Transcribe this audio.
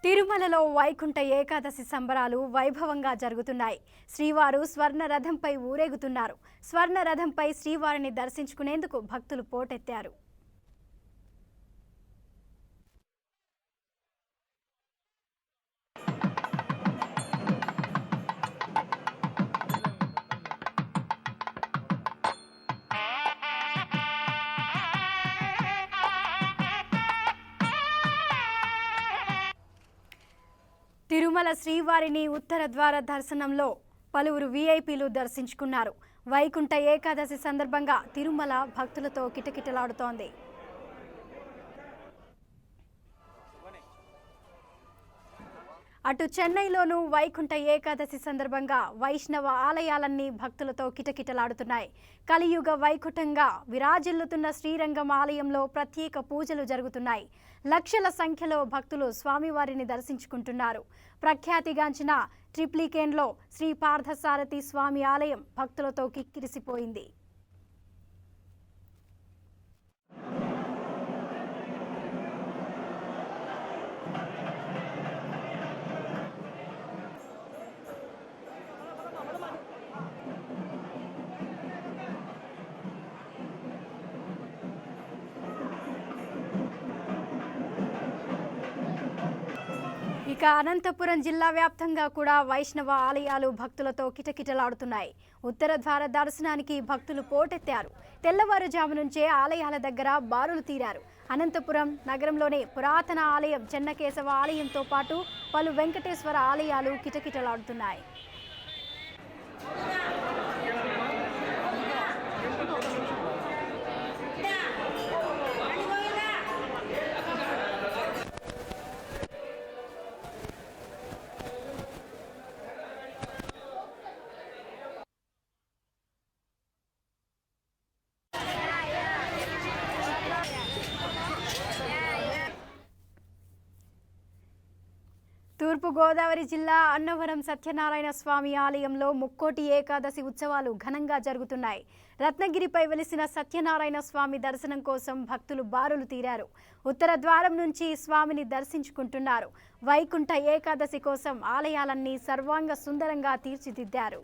తిరుమలలో వైకుంఠ ఏకాదశి సంబరాలు వైభవంగా జరుగుతున్నాయి. శ్రీవారు స్వర్ణ రథంపై ఊరేగుతున్నారు. స్వర్ణ రథంపై శ్రీవారిని దర్శించుకునేందుకు భక్తులు పోటెత్తారు. తిరుమల శ్రీవారిని ఉత్తర ద్వార దర్శనంలో పలువురు వీఐపీలు దర్శించుకున్నారు. వైకుంఠ ఏకాదశి సందర్భంగా తిరుమల భక్తులతో కిటకిటలాడుతోంది. అటు చెన్నైలోనూ వైకుంఠ ఏకాదశి సందర్భంగా వైష్ణవ ఆలయాలన్నీ భక్తులతో కిటకిటలాడుతున్నాయి. కలియుగ వైకుంఠంగా విరాజిల్లుతున్న శ్రీరంగం ఆలయంలో ప్రత్యేక పూజలు జరుగుతున్నాయి. లక్షల సంఖ్యలో భక్తులు స్వామివారిని దర్శించుకుంటున్నారు. ప్రఖ్యాతిగాంచిన ట్రిప్లికేన్లో శ్రీ పార్థసారథి స్వామి ఆలయం భక్తులతో కిక్కిరిసిపోయింది. ఇక అనంతపురం జిల్లా వ్యాప్తంగా కూడా వైష్ణవ ఆలయాలు భక్తులతో కిటకిటలాడుతున్నాయి. ఉత్తర ద్వార దర్శనానికి భక్తులు పోటెత్తారు. తెల్లవారుజాము నుంచే ఆలయాల దగ్గర బారులు తీరారు. అనంతపురం నగరంలోనే పురాతన ఆలయం చెన్నకేశవ ఆలయంతో పాటు పలు వెంకటేశ్వర ఆలయాలు కిటకిటలాడుతున్నాయి. తూర్పుగోదావరి జిల్లా అన్నవరం సత్యనారాయణ స్వామి ఆలయంలో ముక్కోటి ఏకాదశి ఉత్సవాలు ఘనంగా జరుగుతున్నాయి. రత్నగిరిపై వెలిసిన సత్యనారాయణ స్వామి దర్శనం కోసం భక్తులు బారులు తీరారు. ఉత్తర ద్వారం నుంచి స్వామిని దర్శించుకుంటున్నారు. వైకుంఠ ఏకాదశి కోసం ఆలయాలన్నీ సర్వాంగ సుందరంగా తీర్చిదిద్దారు.